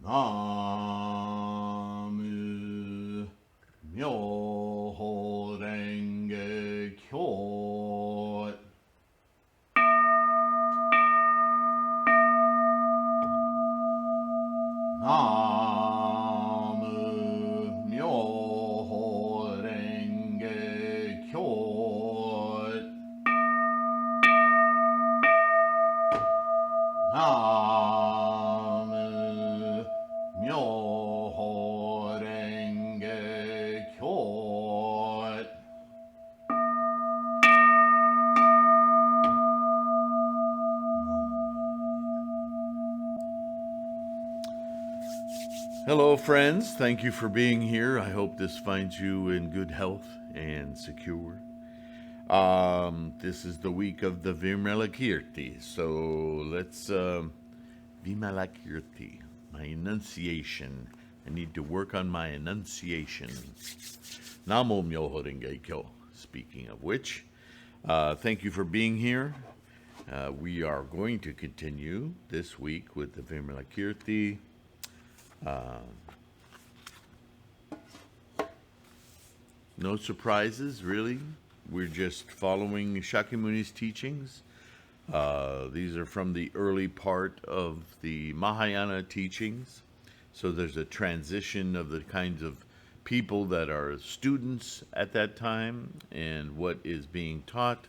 Namu Myoho Renge Kyo. Namu Myoho Renge Kyo. Namu Myoho Renge Kyo. Hello, friends. Thank you for being here. I hope this finds you in good health and secure. This is the week of the Vimalakirti. So let's, Vimalakirti, my enunciation. I need to work on my enunciation. Namo Myoho Renge Kyo. Speaking of which, thank you for being here. We are going to continue this week with the Vimalakirti. No surprises, really. We're just following Shakyamuni's teachings. These are from the early part of the Mahayana teachings. So there's a transition of the kinds of people that are students at that time and what is being taught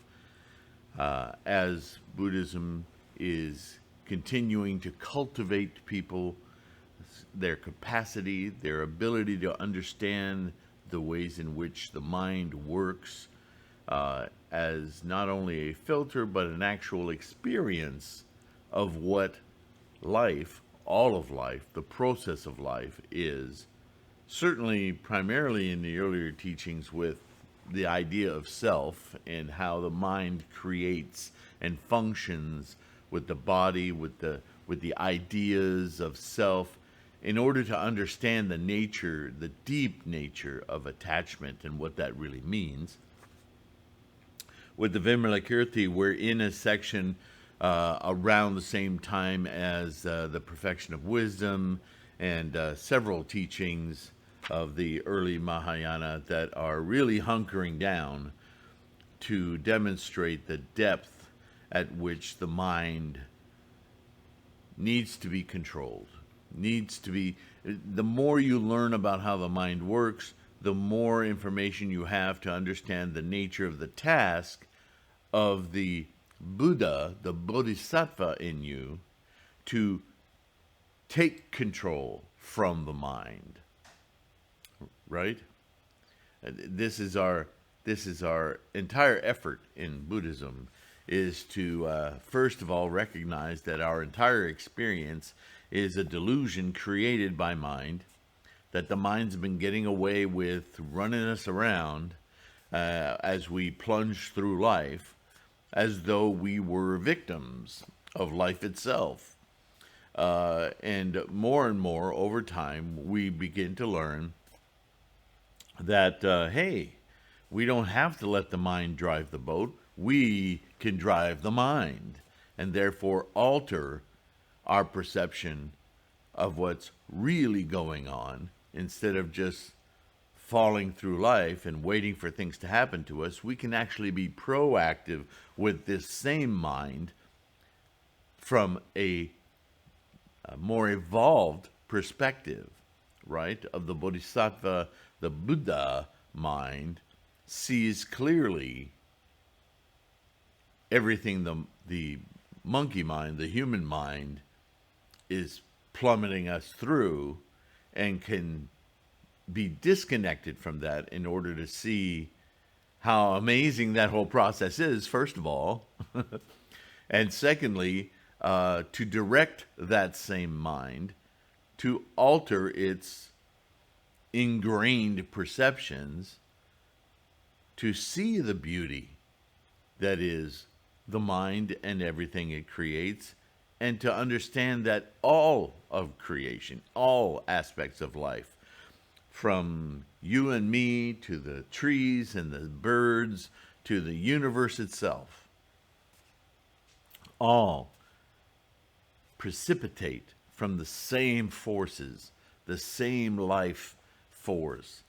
as Buddhism is continuing to cultivate people, their capacity, their ability to understand the ways in which the mind works as not only a filter, but an actual experience of what life, all of life, the process of life is. Certainly, primarily in the earlier teachings with the idea of self and how the mind creates and functions with the body, with the ideas of self, in order to understand the nature, the deep nature of attachment and what that really means. With the Vimalakirti, we're in a section around the same time as the perfection of wisdom and several teachings of the early Mahayana that are really hunkering down to demonstrate the depth at which the mind needs to be controlled. The more you learn about how the mind works, the more information you have to understand the nature of the task of the Buddha, the Bodhisattva in you, to take control from the mind. Right? This is our entire effort in Buddhism, is to first of all recognize that our entire experience is a delusion created by mind, that the mind's been getting away with running us around as we plunge through life as though we were victims of life itself. And more over time, we begin to learn that, hey, we don't have to let the mind drive the boat. We can drive the mind and therefore alter our perception of what's really going on. Instead of just falling through life and waiting for things to happen to us, we can actually be proactive with this same mind from a more evolved perspective, right? Of the Bodhisattva, the Buddha mind sees clearly everything the monkey mind, the human mind, is plummeting us through, and can be disconnected from that in order to see how amazing that whole process is, first of all. And secondly, to direct that same mind to alter its ingrained perceptions, to see the beauty that is the mind and everything it creates, and to understand that all of creation, all aspects of life, from you and me to the trees and the birds to the universe itself, all precipitate from the same forces, the same life force.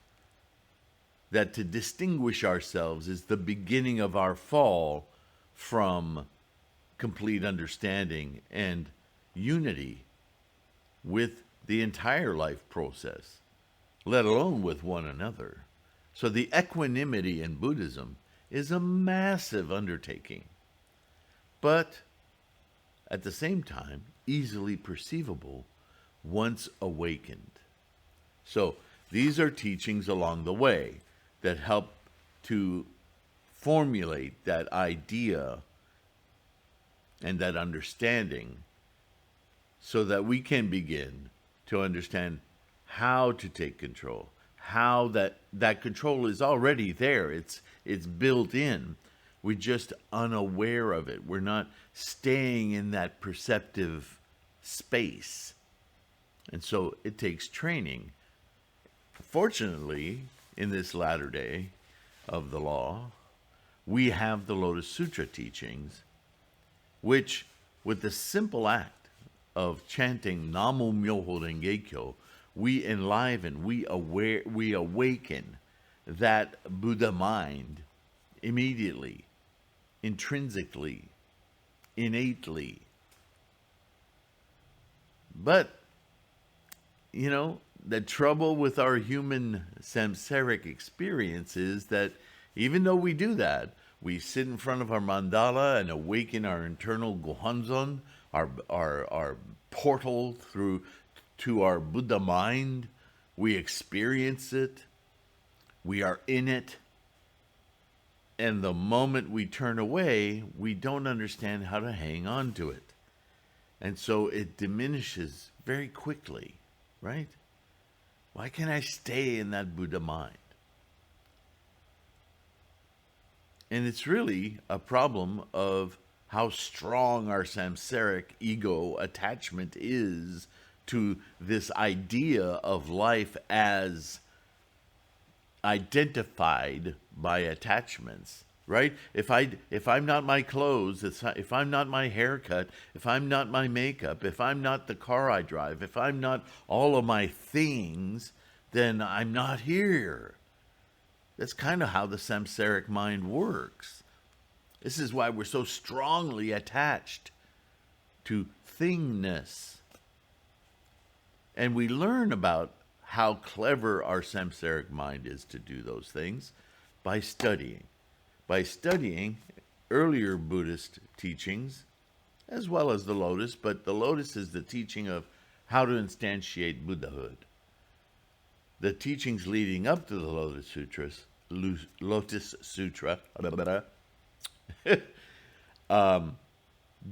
That to distinguish ourselves is the beginning of our fall from complete understanding and unity with the entire life process, let alone with one another. So the equanimity in Buddhism is a massive undertaking, but at the same time, easily perceivable once awakened. So these are teachings along the way that help to formulate that idea and that understanding so that we can begin to understand how to take control, how that control is already there. It's built in. We're just unaware of it. We're not staying in that perceptive space. And so it takes training. Fortunately, in this latter day of the law, we have the Lotus Sutra teachings, which, with the simple act of chanting Namo Myoho Renge Kyo, we enliven, we awaken that Buddha mind immediately, intrinsically, innately. But, the trouble with our human samsaric experience is that even though we do that, we sit in front of our mandala and awaken our internal Gohanzon, our portal through to our Buddha mind. We experience it. We are in it. And the moment we turn away, we don't understand how to hang on to it. And so it diminishes very quickly, right? Why can't I stay in that Buddha mind? And it's really a problem of how strong our samsaric ego attachment is to this idea of life as identified by attachments, right? If I'm not my clothes, if I'm not my haircut, if I'm not my makeup, if I'm not the car I drive, if I'm not all of my things, then I'm not here. That's kind of how the samsaric mind works. This is why we're so strongly attached to thingness. And we learn about how clever our samsaric mind is to do those things by studying. By studying earlier Buddhist teachings, as well as the Lotus, but the Lotus is the teaching of how to instantiate Buddhahood. The teachings leading up to the Lotus Sutra,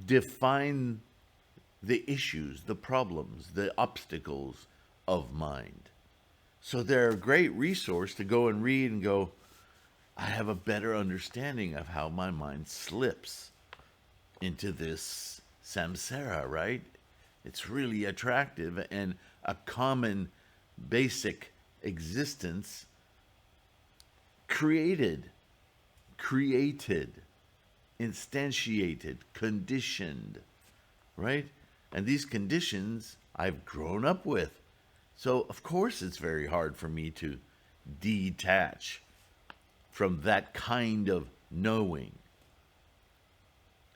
define the issues, the problems, the obstacles of mind. So they're a great resource to go and read and go, I have a better understanding of how my mind slips into this samsara, right? It's really attractive, and a common basic existence created, instantiated, conditioned, right? And these conditions I've grown up with. So, of course, it's very hard for me to detach from that kind of knowing.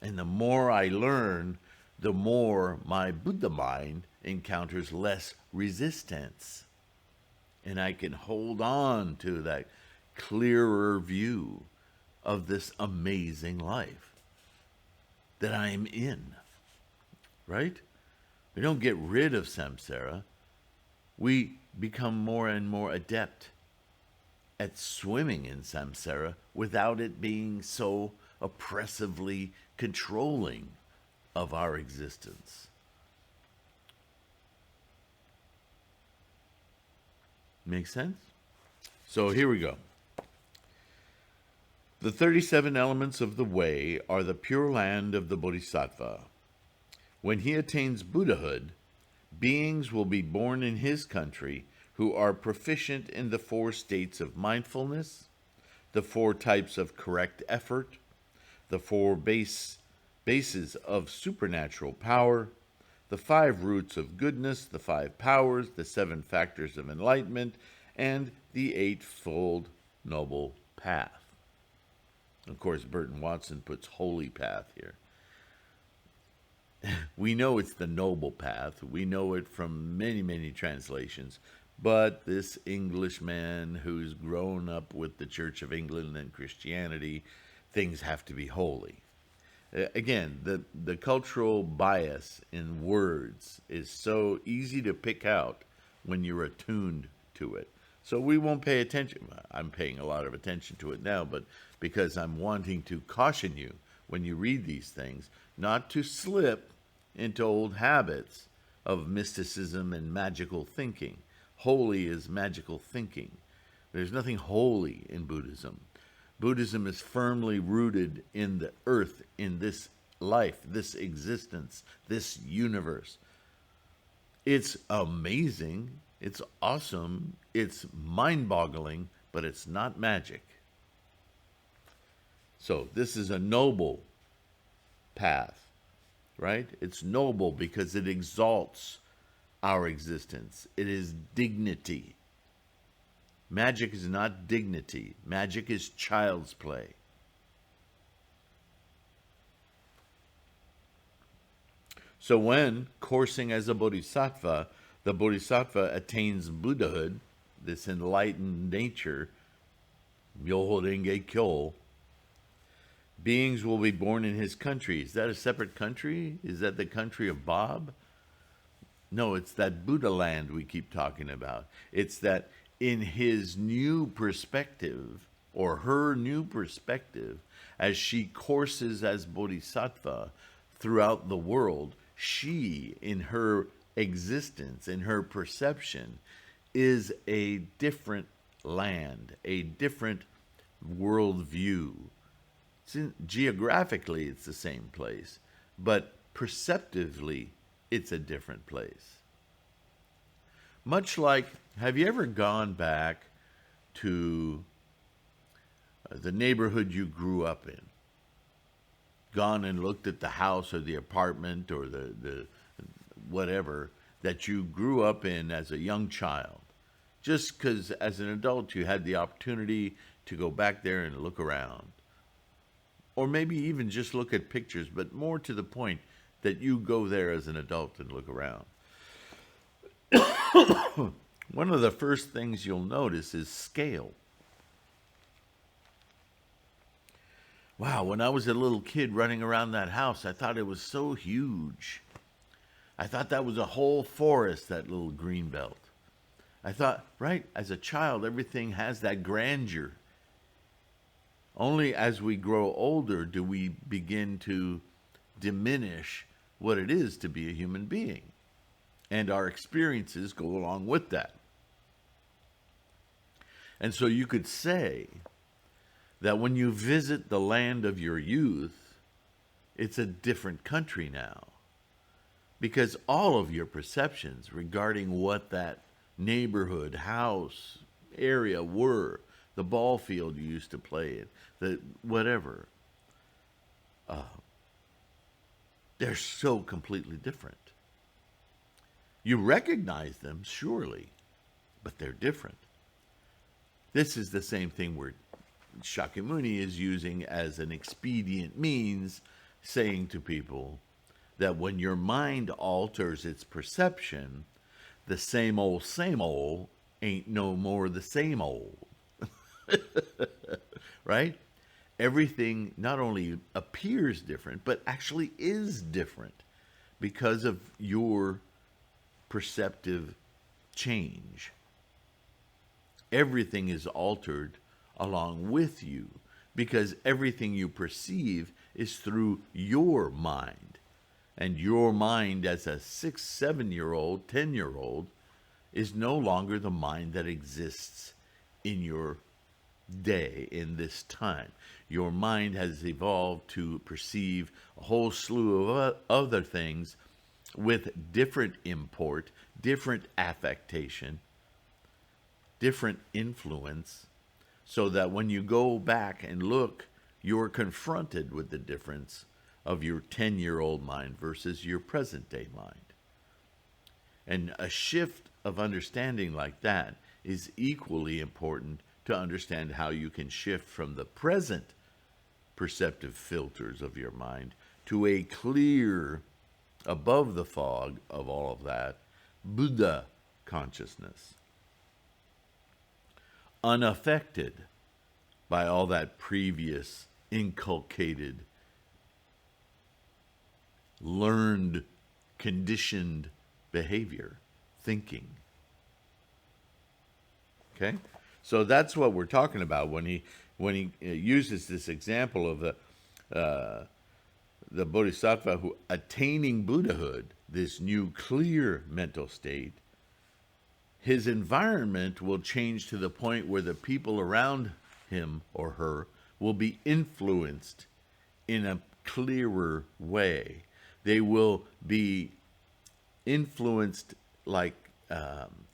And the more I learn, the more my Buddha mind encounters less resistance. And I can hold on to that clearer view of this amazing life that I am in, right? We don't get rid of samsara. We become more and more adept at swimming in samsara without it being so oppressively controlling of our existence. Make sense? So here we go. The 37 elements of the way are the pure land of the Bodhisattva. When he attains Buddhahood, beings will be born in his country who are proficient in the 4 states of mindfulness, the 4 types of correct effort, the 4 bases of supernatural power, the 5 roots of goodness, the 5 powers, the 7 factors of enlightenment, and the Eightfold Noble Path. Of course, Burton Watson puts holy path here. We know it's the noble path. We know it from many, many translations. But this Englishman who's grown up with the Church of England and Christianity, things have to be holy. Again, the cultural bias in words is so easy to pick out when you're attuned to it. So we won't pay attention. I'm paying a lot of attention to it now, but because I'm wanting to caution you when you read these things, not to slip into old habits of mysticism and magical thinking. Holy is magical thinking. There's nothing holy in Buddhism. Buddhism is firmly rooted in the earth, in this life, this existence, this universe. It's amazing, it's awesome, it's mind-boggling, but it's not magic. So this is a noble path, right? It's noble because it exalts our existence. It is dignity. Magic is not dignity. Magic is child's play. So when coursing as a bodhisattva, the bodhisattva attains Buddhahood, this enlightened nature, Myoho Renge Kyo, beings will be born in his country. Is that a separate country? Is that the country of Bob? No, it's that Buddha land we keep talking about. It's that in his new perspective, or her new perspective, as she courses as bodhisattva throughout the world, she, in her existence, in her perception, is a different land, a different worldview. Geographically, it's the same place, but perceptively, it's a different place. Much like, have you ever gone back to the neighborhood you grew up in? Gone and looked at the house or the apartment or the whatever that you grew up in as a young child. Just because as an adult you had the opportunity to go back there and look around. Or maybe even just look at pictures, but more to the point that you go there as an adult and look around. One of the first things you'll notice is scale. Wow, when I was a little kid running around that house, I thought it was so huge. I thought that was a whole forest, that little green belt. I thought, right, as a child, everything has that grandeur. Only as we grow older do we begin to diminish what it is to be a human being. And our experiences go along with that. And so you could say that when you visit the land of your youth, it's a different country now. Because all of your perceptions regarding what that neighborhood, house, area were, the ball field you used to play in, the whatever, they're so completely different. You recognize them, surely, but they're different. This is the same thing where Shakyamuni is using as an expedient means, saying to people that when your mind alters its perception, the same old ain't no more the same old. Right? Everything not only appears different, but actually is different because of your perceptive change. Everything is altered along with you because everything you perceive is through your mind. And your mind as a 6, 7-year-old, 10-year-old is no longer the mind that exists in your day, in this time. Your mind has evolved to perceive a whole slew of other things with different import, different affectation, different influence, so that when you go back and look, you're confronted with the difference of your 10-year-old mind versus your present-day mind. And a shift of understanding like that is equally important to understand how you can shift from the present perceptive filters of your mind to a clear, above the fog of all of that, Buddha consciousness, unaffected by all that previous inculcated, learned, conditioned behavior, thinking. Okay? So that's what we're talking about when he uses this example of the bodhisattva who attaining Buddhahood, this new clear mental state. His environment will change to the point where the people around him or her will be influenced in a clearer way. They will be influenced like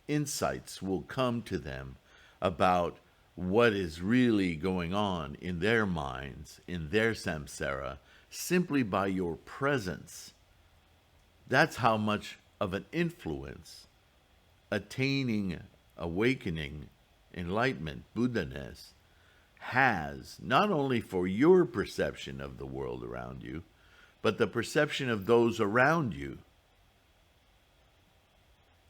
insights will come to them about what is really going on in their minds, in their samsara, simply by your presence. That's how much of an influence attaining, awakening, enlightenment, Buddha-ness has, not only for your perception of the world around you, but the perception of those around you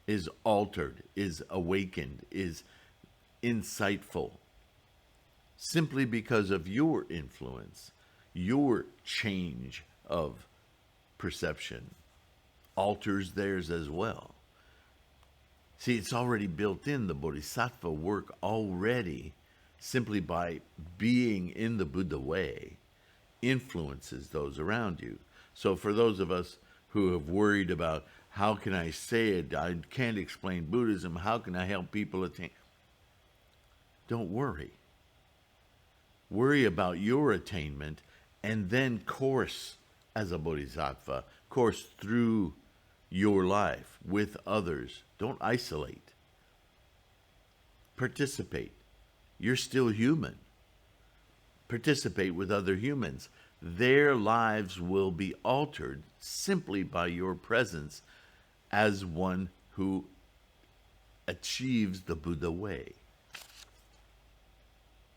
is altered, is awakened, is insightful, simply because of your influence, your change of perception alters theirs as well. See, it's already built in, the bodhisattva work already, simply by being in the Buddha way, influences those around you. So for those of us who have worried about, how can I say it? I can't explain Buddhism. How can I help people attain? Don't worry. Worry about your attainment and then course as a bodhisattva, course through your life with others. Don't isolate. Participate. You're still human. Participate with other humans. Their lives will be altered simply by your presence as one who achieves the Buddha way.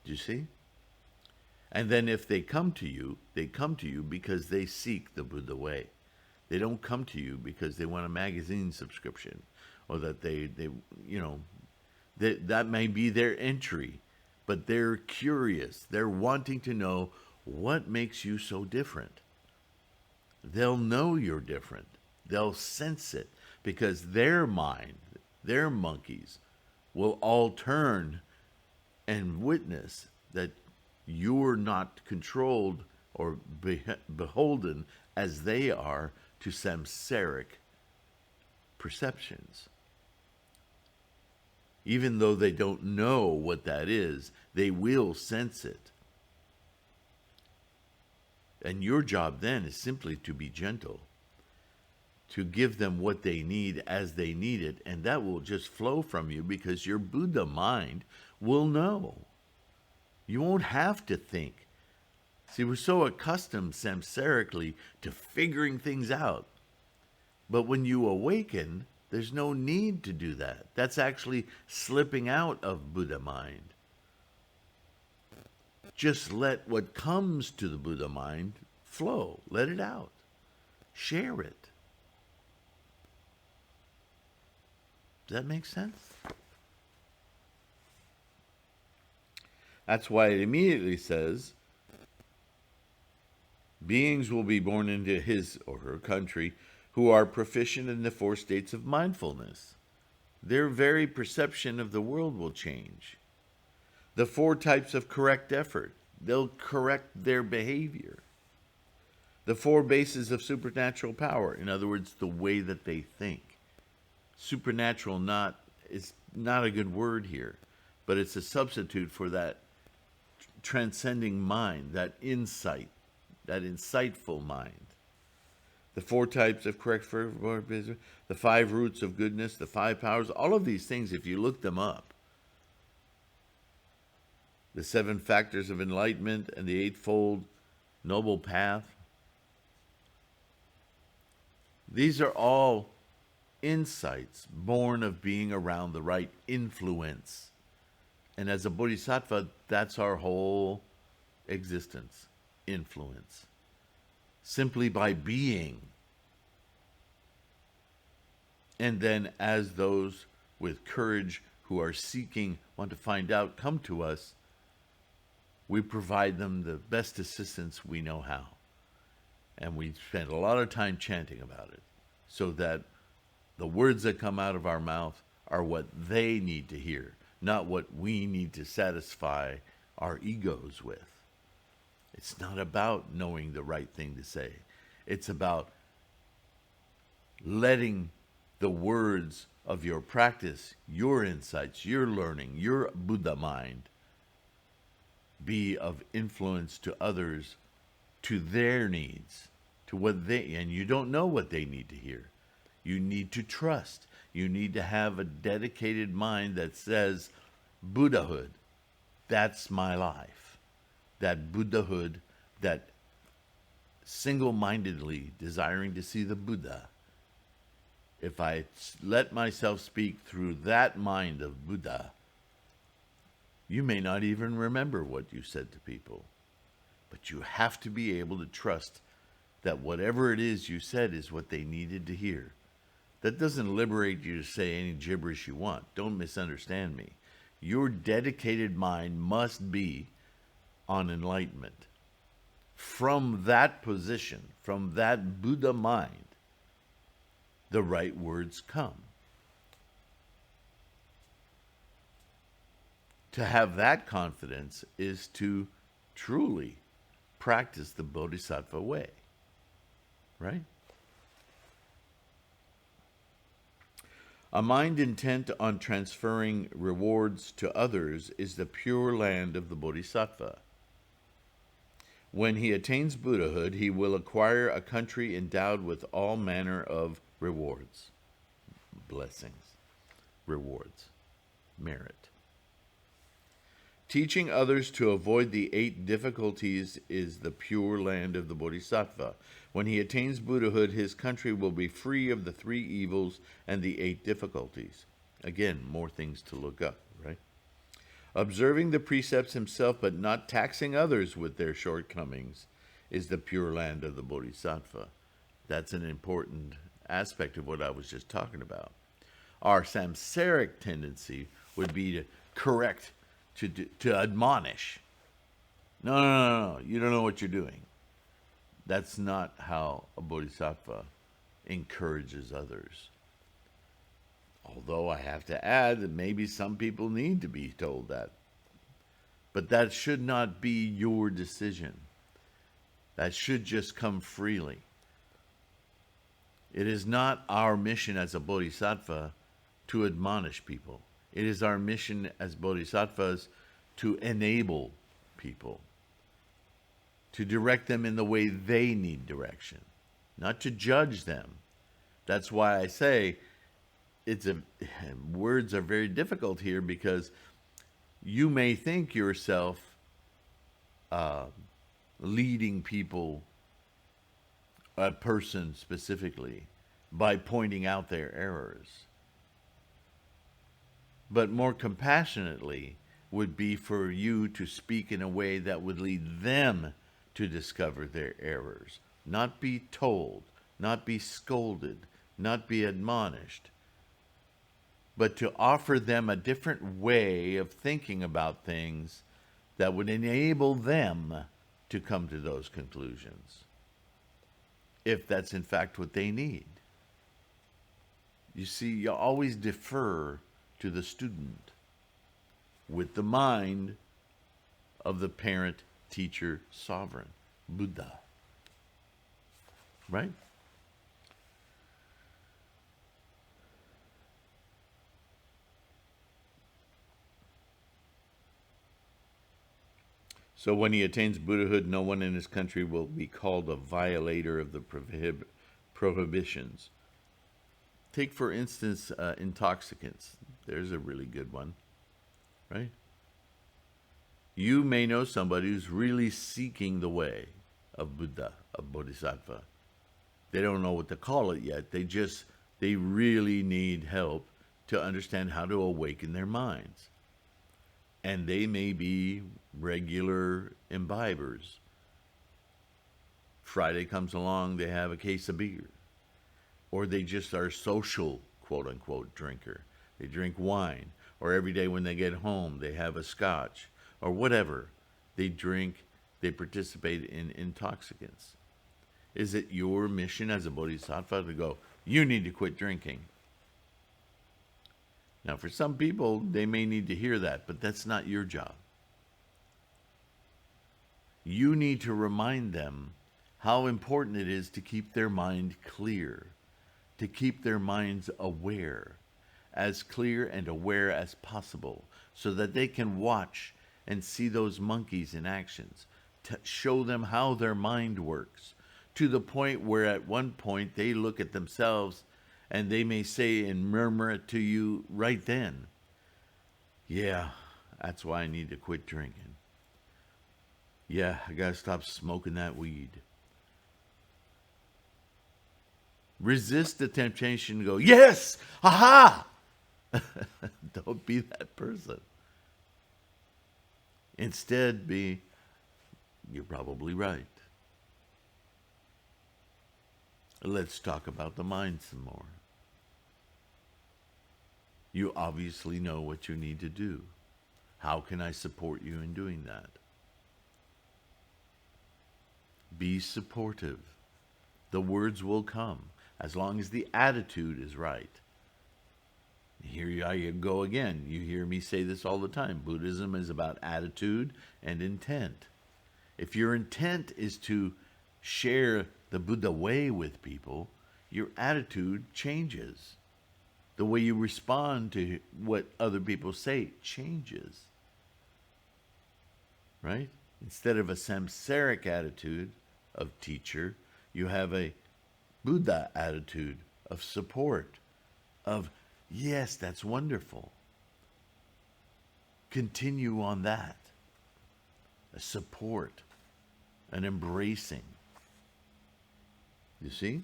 Do you see? And then if they come to you because they seek the Buddha way. They don't come to you because they want a magazine subscription, or that that may be their entry, but they're curious. They're wanting to know what makes you so different. They'll know you're different. They'll sense it because their mind, their monkeys, will all turn and witness that you're not controlled or beholden as they are to samsaric perceptions. Even though they don't know what that is, they will sense it. And your job then is simply to be gentle, to give them what they need as they need it, and that will just flow from you because your Buddha mind will know. You won't have to think. See, we're so accustomed samsarically to figuring things out. But when you awaken, there's no need to do that. That's actually slipping out of Buddha mind. Just let what comes to the Buddha mind flow. Let it out. Share it. Does that make sense? That's why it immediately says, beings will be born into his or her country who are proficient in the 4 states of mindfulness. Their very perception of the world will change. The 4 types of correct effort, they'll correct their behavior. The 4 bases of supernatural power, in other words, the way that they think. Supernatural is not a good word here, but it's a substitute for that transcending mind, that insight, that insightful mind. The 4 types of correct, the 5 roots of goodness, the 5 powers, all of these things, if you look them up, the 7 factors of enlightenment and the 8-fold noble path, these are all insights born of being around the right influence. And as a bodhisattva, that's our whole existence, influence. Simply by being. And then as those with courage who are seeking, want to find out, come to us, we provide them the best assistance we know how. And we spend a lot of time chanting about it so that the words that come out of our mouth are what they need to hear, not what we need to satisfy our egos with. It's not about knowing the right thing to say. It's about letting the words of your practice, your insights, your learning, your Buddha mind be of influence to others, to their needs, to what they, and you don't know what they need to hear. You need to trust. You need to have a dedicated mind that says, Buddhahood, that's my life. That Buddhahood, that single-mindedly desiring to see the Buddha. If I let myself speak through that mind of Buddha, you may not even remember what you said to people. But you have to be able to trust that whatever it is you said is what they needed to hear. That doesn't liberate you to say any gibberish you want. Don't misunderstand me. Your dedicated mind must be on enlightenment. From that position, from that Buddha mind, the right words come. To have that confidence is to truly practice the Bodhisattva way, right? A mind intent on transferring rewards to others is the pure land of the Bodhisattva. When he attains Buddhahood, he will acquire a country endowed with all manner of rewards, blessings, rewards, merit. Teaching others to avoid the 8 difficulties is the pure land of the Bodhisattva. When he attains Buddhahood, his country will be free of the 3 evils and the 8 difficulties. Again, more things to look up, right? Observing the precepts himself but not taxing others with their shortcomings is the pure land of the Bodhisattva. That's an important aspect of what I was just talking about. Our samsaric tendency would be to correct, to admonish. No, you don't know what you're doing. That's not how a bodhisattva encourages others. Although I have to add that maybe some people need to be told that. But that should not be your decision. That should just come freely. It is not our mission as a bodhisattva to admonish people. It is our mission as bodhisattvas to enable people, to direct them in the way they need direction, not to judge them. That's why I say words are very difficult here, because you may think yourself leading people, a person specifically, by pointing out their errors. But more compassionately would be for you to speak in a way that would lead them to discover their errors, not be told, not be scolded, not be admonished, but to offer them a different way of thinking about things that would enable them to come to those conclusions, if that's in fact what they need. You see, you always defer to the student with the mind of the parent, teacher, sovereign, Buddha. Right? So when he attains Buddhahood, no one in his country will be called a violator of the prohibitions. Take, for instance, intoxicants. There's a really good one, right? You may know somebody who's really seeking the way of Buddha, of Bodhisattva. They don't know what to call it yet. They just They really need help to understand how to awaken their minds. And they may be regular imbibers. Friday comes along, they have a case of beer. Or they just are social, quote unquote, drinker. They drink wine. Or every day when they get home, they have a scotch. Or whatever. They drink, they participate in intoxicants. Is it your mission as a bodhisattva to go, you need to quit drinking? Now, for some people, they may need to hear that, but that's not your job. You need to remind them how important it is to keep their mind clear, to keep their minds aware, as clear and aware as possible, so that they can watch and see those monkeys in actions, to show them how their mind works, to the point where at one point they look at themselves and they may say and murmur it to you right then, yeah, that's why I need to quit drinking. Yeah, I gotta stop smoking that weed. Resist the temptation to go, yes, aha! Don't be that person. Instead, be, you're probably right. Let's talk about the mind some more. You obviously know what you need to do. How can I support you in doing that? Be supportive. The words will come as long as the attitude is right. Here I go again. You hear me say this all the time. Buddhism is about attitude and intent. If your intent is to share the Buddha way with people, your attitude changes. The way you respond to what other people say changes. Right? Instead of a samsaric attitude of teacher, you have a Buddha attitude of support, of, yes, that's wonderful. Continue on that. A support, an embracing. You see?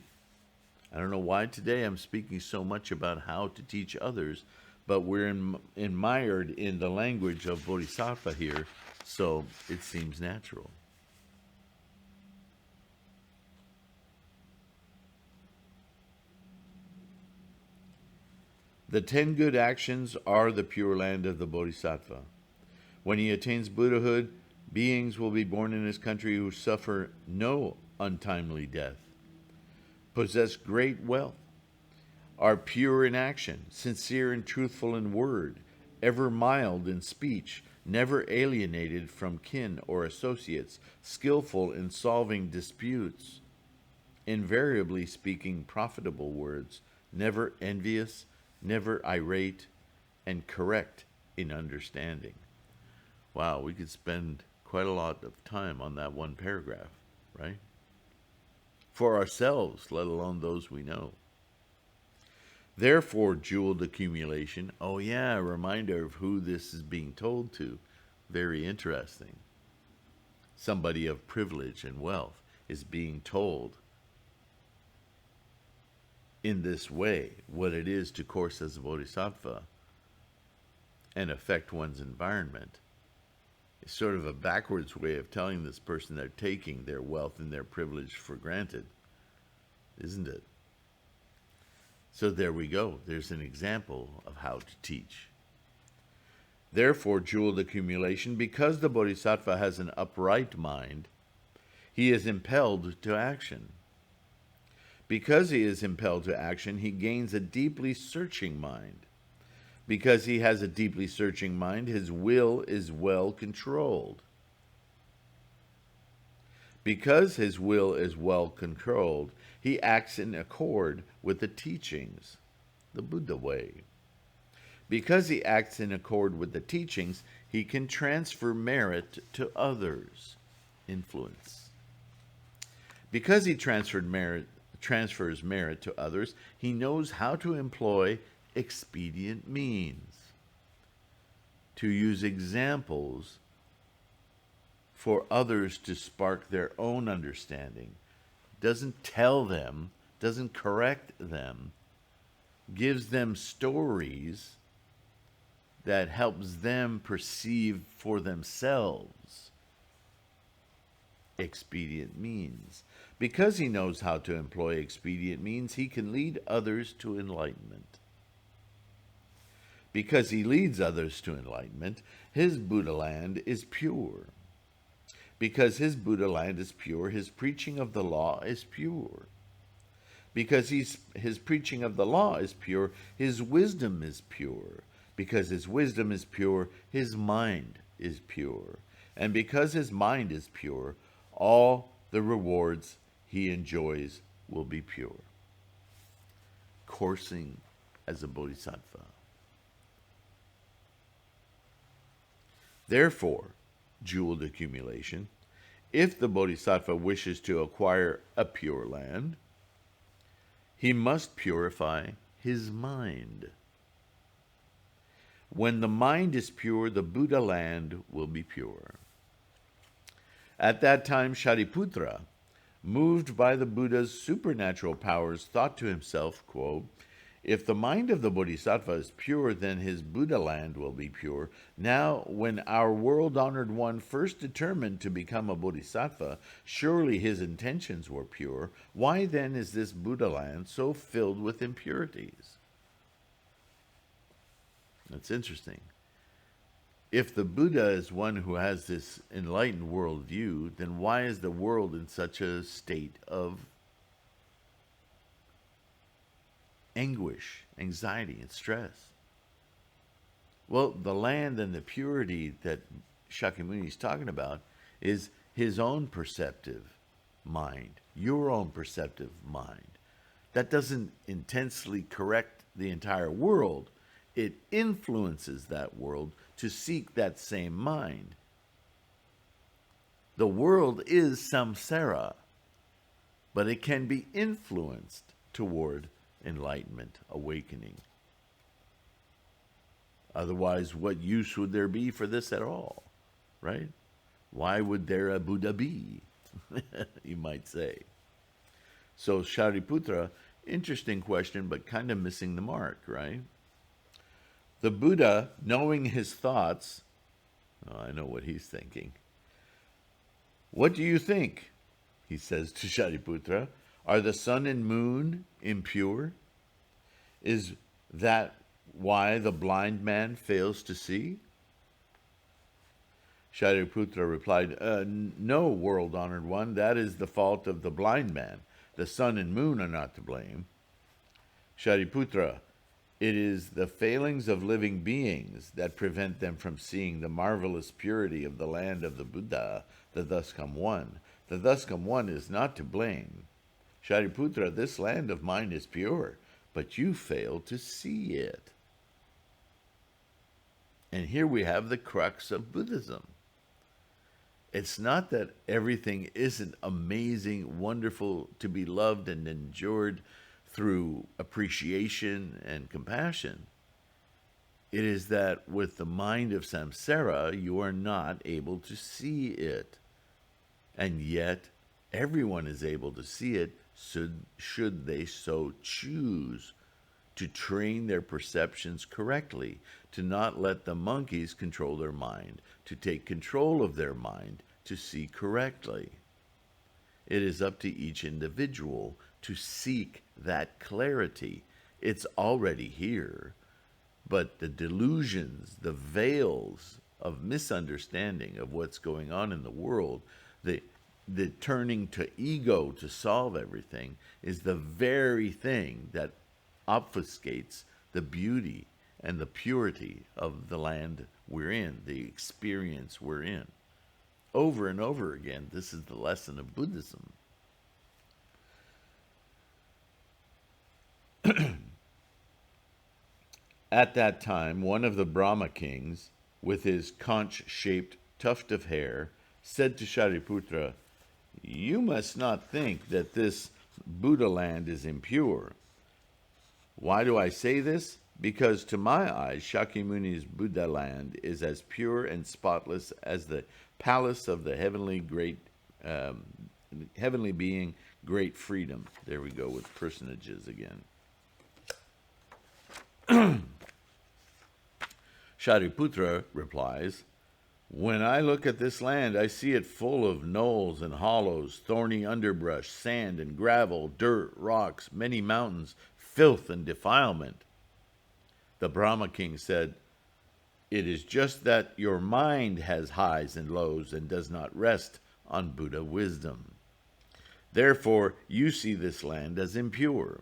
I don't know why today I'm speaking so much about how to teach others, but we're mired in the language of Bodhisattva here, so it seems natural. The 10 good actions are the pure land of the Bodhisattva. When he attains Buddhahood, beings will be born in his country who suffer no untimely death, possess great wealth, are pure in action, sincere and truthful in word, ever mild in speech, never alienated from kin or associates, skillful in solving disputes, invariably speaking profitable words, never envious, never irate, and correct in understanding. Wow, we could spend quite a lot of time on that one paragraph, right? For ourselves, let alone those we know. Therefore, jeweled accumulation. Oh yeah, a reminder of who this is being told to. Very interesting. Somebody of privilege and wealth is being told in this way what it is to course as a bodhisattva and affect one's environment. It's sort of a backwards way of telling this person they're taking their wealth and their privilege for granted, isn't it? So there we go. There's an example of how to teach. Therefore, jeweled accumulation, because the bodhisattva has an upright mind, he is impelled to action. Because he is impelled to action, he gains a deeply searching mind. Because he has a deeply searching mind, his will is well controlled. Because his will is well controlled, he acts in accord with the teachings, the Buddha way. Because he acts in accord with the teachings, he can transfer merit to others, influence. Because he transfers merit to others, he knows how to employ expedient means, to use examples for others to spark their own understanding. Doesn't tell them, doesn't correct them, gives them stories that helps them perceive for themselves expedient means. Because he knows how to employ expedient means, he can lead others to enlightenment. Because he leads others to enlightenment, his Buddha land is pure. Because his Buddha land is pure, his preaching of the law is pure. Because his preaching of the law is pure, his wisdom is pure. Because his wisdom is pure, his mind is pure. And because his mind is pure, all the rewards he enjoys will be pure. Coursing as a bodhisattva. Therefore, jeweled accumulation, if the bodhisattva wishes to acquire a pure land, he must purify his mind. When the mind is pure, the Buddha land will be pure. At that time, Shariputra, moved by the Buddha's supernatural powers, thought to himself, quote, if the mind of the bodhisattva is pure, then his Buddha land will be pure. Now, when our world-honored one first determined to become a bodhisattva, surely his intentions were pure. Why then is this Buddha land so filled with impurities? That's interesting. If the Buddha is one who has this enlightened worldview, then why is the world in such a state of anguish, anxiety, and stress? Well, the land and the purity that Shakyamuni is talking about is his own perceptive mind, your own perceptive mind. That doesn't intensely correct the entire world. It influences that world to seek that same mind. The world is samsara, but it can be influenced toward enlightenment, awakening. Otherwise, what use would there be for this at all, right? Why would there a Buddha be, you might say? So Shariputra, interesting question, but kind of missing the mark, right? The Buddha, knowing his thoughts, I know what he's thinking. What do you think? He says to Shariputra. Are the sun and moon impure? Is that why the blind man fails to see? Shariputra replied, no, world-honored one, that is the fault of the blind man. The sun and moon are not to blame. Shariputra, it is the failings of living beings that prevent them from seeing the marvelous purity of the land of the Buddha, the thus come one. The thus come one is not to blame. Shariputra, this land of mine is pure, but you fail to see it. And here we have the crux of Buddhism. It's not that everything isn't amazing, wonderful, to be loved and endured through appreciation and compassion. It is that with the mind of samsara, you are not able to see it. And yet, everyone is able to see it, should they so choose to train their perceptions correctly, to not let the monkeys control their mind, to take control of their mind, to see correctly. It is up to each individual to seek that clarity. It's already here, but the delusions, the veils of misunderstanding of what's going on in the world, the turning to ego to solve everything is the very thing that obfuscates the beauty and the purity of the land we're in, the experience we're in. Over and over again, this is the lesson of Buddhism. At that time, one of the Brahma kings, with his conch-shaped tuft of hair, said to Shariputra, you must not think that this Buddha land is impure. Why do I say this? Because to my eyes, Shakyamuni's Buddha land is as pure and spotless as the palace of the heavenly being, great freedom. There we go with personages again. Shariputra replies, when I look at this land, I see it full of knolls and hollows, thorny underbrush, sand and gravel, dirt, rocks, many mountains, filth and defilement. The Brahma king said, it is just that your mind has highs and lows and does not rest on Buddha wisdom. Therefore, you see this land as impure.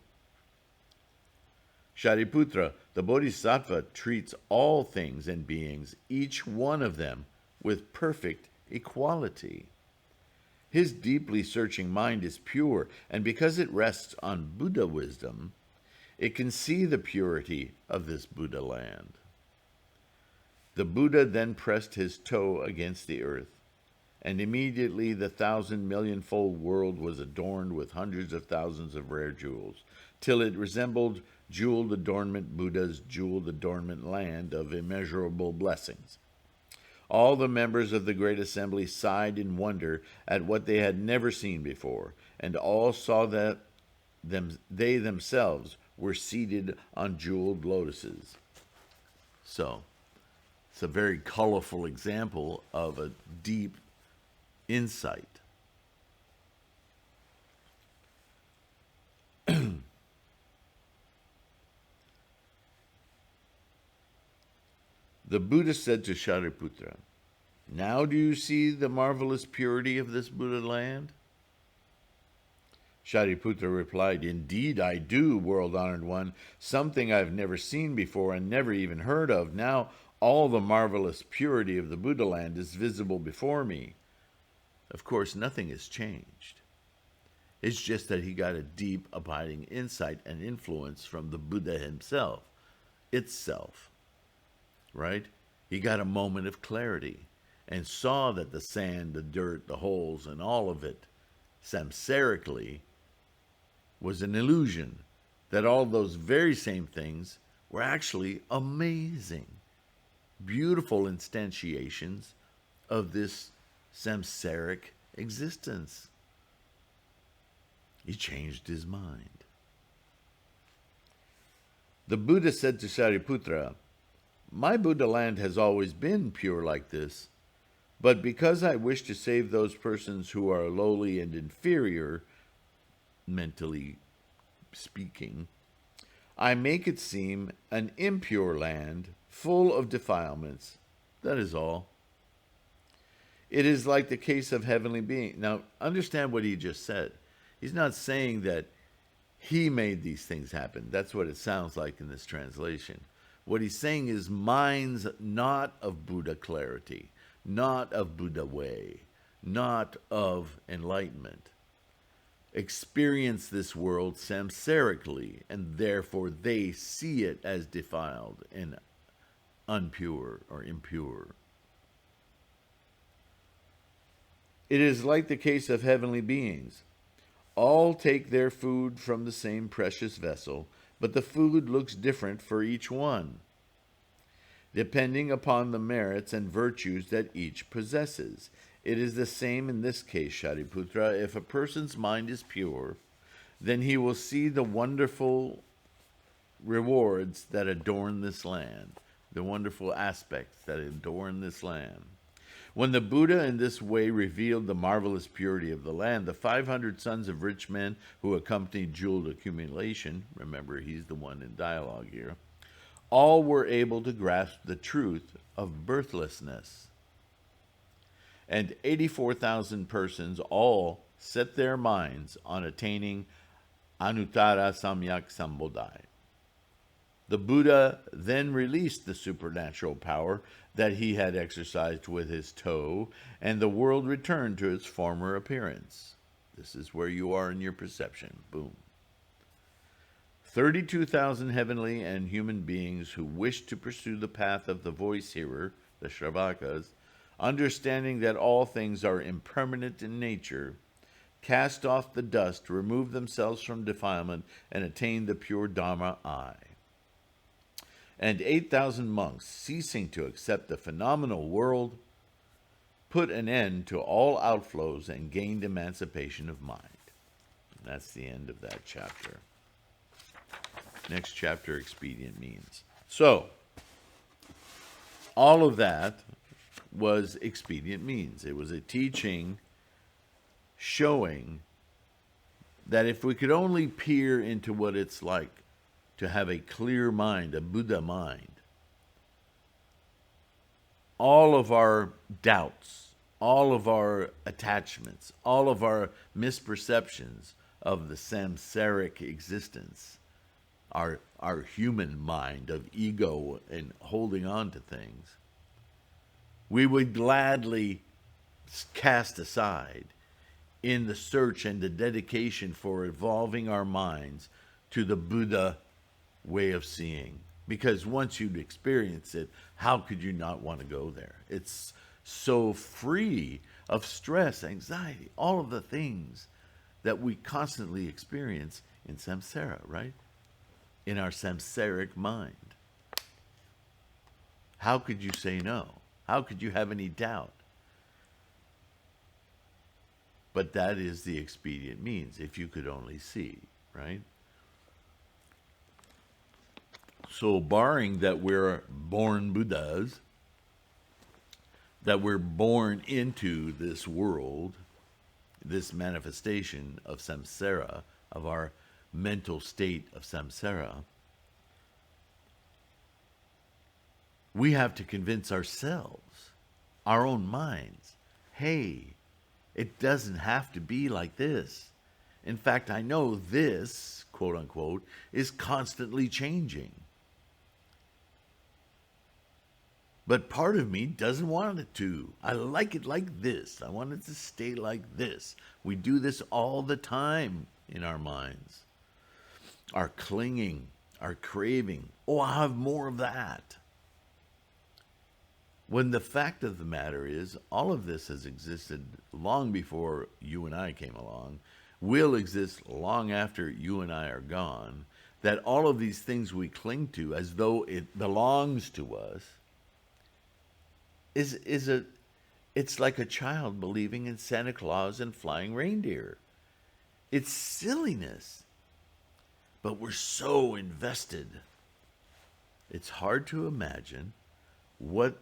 Shariputra, the Bodhisattva treats all things and beings, each one of them, with perfect equality. His deeply searching mind is pure, and because it rests on Buddha wisdom, it can see the purity of this Buddha land. The Buddha then pressed his toe against the earth, and immediately the 1,000,000,000-fold world was adorned with hundreds of thousands of rare jewels, till it resembled jeweled adornment Buddha's jeweled adornment land of immeasurable blessings. All the members of the great assembly sighed in wonder at what they had never seen before, and all saw that they themselves were seated on jeweled lotuses. So, it's a very colorful example of a deep insight. The Buddha said to Shariputra, now do you see the marvelous purity of this Buddha land? Shariputra replied, indeed I do, world-honored one, something I've never seen before and never even heard of. Now all the marvelous purity of the Buddha land is visible before me. Of course, nothing has changed. It's just that he got a deep, abiding insight and influence from the Buddha himself, itself, right? He got a moment of clarity and saw that the sand, the dirt, the holes, and all of it, samsarically, was an illusion, that all those very same things were actually amazing, beautiful instantiations of this samsaric existence. He changed his mind. The Buddha said to Shariputra, my Buddha land has always been pure like this, but because I wish to save those persons who are lowly and inferior, mentally speaking, I make it seem an impure land full of defilements. That is all. It is like the case of heavenly beings. Now, understand what he just said. He's not saying that he made these things happen. That's what it sounds like in this translation. What he's saying is minds not of Buddha clarity, not of Buddha way, not of enlightenment, experience this world samsarically, and therefore they see it as defiled and unpure or impure. It is like the case of heavenly beings. All take their food from the same precious vessel, but the food looks different for each one, depending upon the merits and virtues that each possesses. It is the same in this case, Shariputra. If a person's mind is pure, then he will see the wonderful rewards that adorn this land, the wonderful aspects that adorn this land. When the Buddha in this way revealed the marvelous purity of the land, the 500 sons of rich men who accompanied jeweled accumulation, remember he's the one in dialogue here, all were able to grasp the truth of birthlessness. And 84,000 persons all set their minds on attaining Anuttara Samyak Sambodhi. The Buddha then released the supernatural power that he had exercised with his toe, and the world returned to its former appearance. This is where you are in your perception. Boom. 32,000 heavenly and human beings who wished to pursue the path of the voice hearer, the Shravakas, understanding that all things are impermanent in nature, cast off the dust, removed themselves from defilement, and attained the pure Dharma I. And 8,000 monks, ceasing to accept the phenomenal world, put an end to all outflows and gained emancipation of mind. And that's the end of that chapter. Next chapter, expedient means. So, all of that was expedient means. It was a teaching showing that if we could only peer into what it's like to have a clear mind, a Buddha mind, all of our doubts, all of our attachments, all of our misperceptions of the samsaric existence, our human mind of ego and holding on to things, we would gladly cast aside in the search and the dedication for evolving our minds to the Buddha way of seeing. Because once you'd experience it, how could you not want to go there? It's so free of stress, anxiety, all of the things that we constantly experience in samsara, right? In our samsaric mind. How could you say no? How could you have any doubt? But that is the expedient means, if you could only see, right? So barring that we're born Buddhas, that we're born into this world, this manifestation of samsara, of our mental state of samsara, we have to convince ourselves, our own minds, hey, it doesn't have to be like this. In fact, I know this, quote unquote, is constantly changing. But part of me doesn't want it to. I like it like this. I want it to stay like this. We do this all the time in our minds. Our clinging, our craving. Oh, I'll have more of that. When the fact of the matter is, all of this has existed long before you and I came along, will exist long after you and I are gone, that all of these things we cling to as though it belongs to us, it's like a child believing in Santa Claus and flying reindeer. It's silliness. But we're so invested. It's hard to imagine what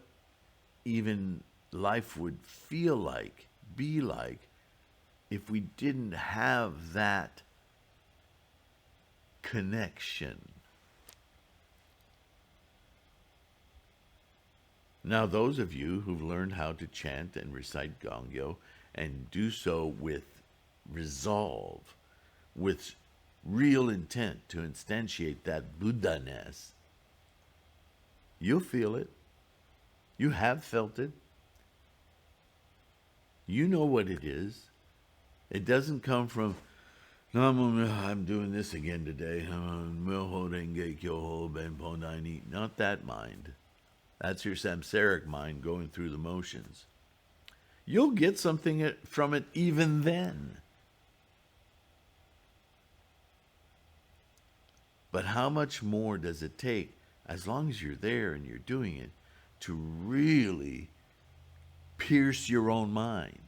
even life would feel like, be like, if we didn't have that connection. Now, those of you who've learned how to chant and recite Gongyo and do so with resolve, with real intent to instantiate that Buddha-ness, you'll feel it. You have felt it. You know what it is. It doesn't come from, I'm doing this again today. Not that mind. That's your samsaric mind going through the motions. You'll get something from it even then. But how much more does it take, as long as you're there and you're doing it, to really pierce your own mind?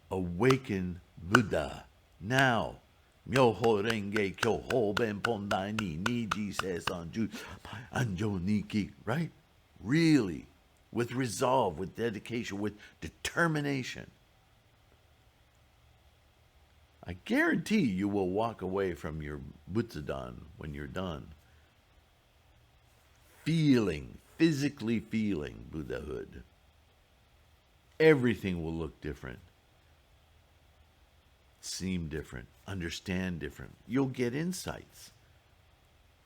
Awaken Buddha now. Myoho renge kyoho ben pondai ni niji se sanju anjo niki. Right? Really. With resolve, with dedication, with determination. I guarantee you will walk away from your Butsudan when you're done. Physically feeling Buddhahood. Everything will look different. Seem different. Understand different. You'll get insights.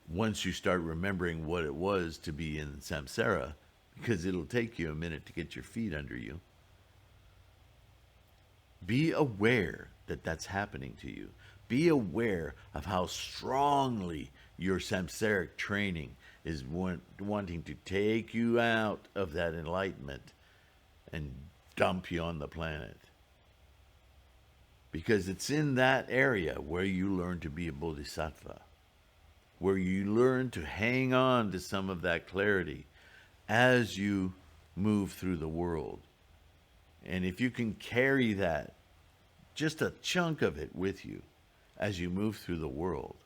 Once you start remembering what it was to be in samsara, because it'll take you a minute to get your feet under you. Be aware that that's happening to you. Be aware of how strongly your samsaric training is wanting to take you out of that enlightenment and dump you on the planet. Because it's in that area where you learn to be a bodhisattva, where you learn to hang on to some of that clarity as you move through the world. And if you can carry that, just a chunk of it with you, as you move through the world.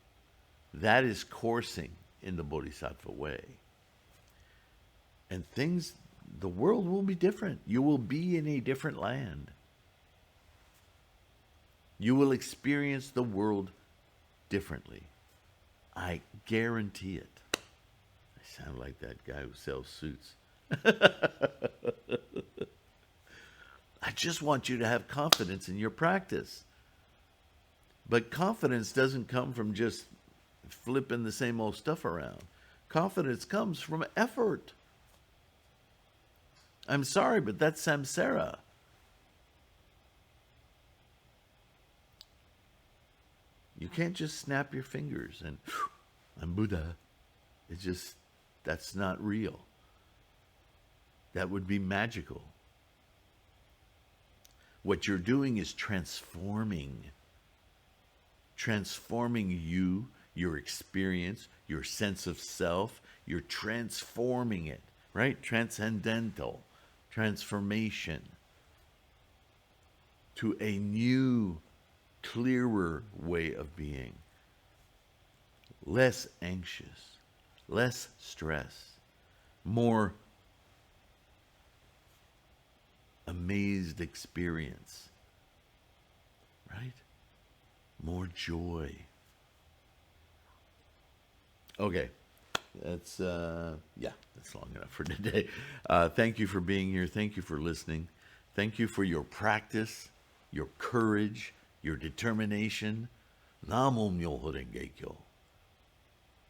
That is coursing in the Bodhisattva way. And the world will be different. You will be in a different land. You will experience the world differently. I guarantee it. I sound like that guy who sells suits. I just want you to have confidence in your practice. But confidence doesn't come from just flipping the same old stuff around. Confidence comes from effort. I'm sorry, but that's samsara. You can't just snap your fingers and, I'm Buddha. That's not real. That would be magical. What you're doing is transforming you, your experience, your sense of self. You're transforming it, right? Transcendental transformation to a new, clearer way of being. Less anxious, less stress, more amazed experience, right? More joy. Okay, that's long enough for today. Thank you for being here. Thank you for listening. Thank you for your practice, your courage, your determination. Namo Myoho Renge Kyo.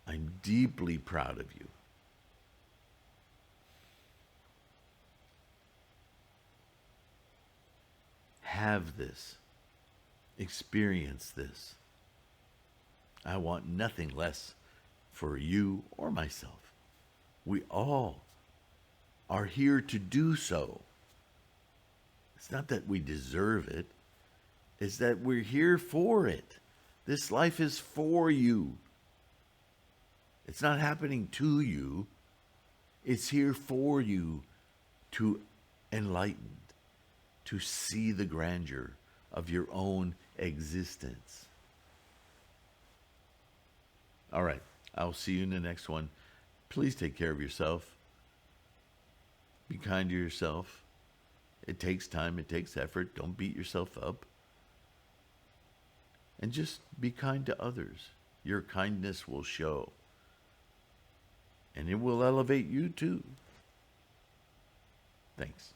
I'm deeply proud of you. Have this. Experience this. I want nothing less for you or myself. We all are here to do so. It's not that we deserve it. It's that we're here for it. This life is for you. It's not happening to you. It's here for you to enlighten, to see the grandeur of your own existence. All right. I'll see you in the next one. Please take care of yourself. Be kind to yourself. It takes time. It takes effort. Don't beat yourself up. And just be kind to others. Your kindness will show. And it will elevate you too. Thanks.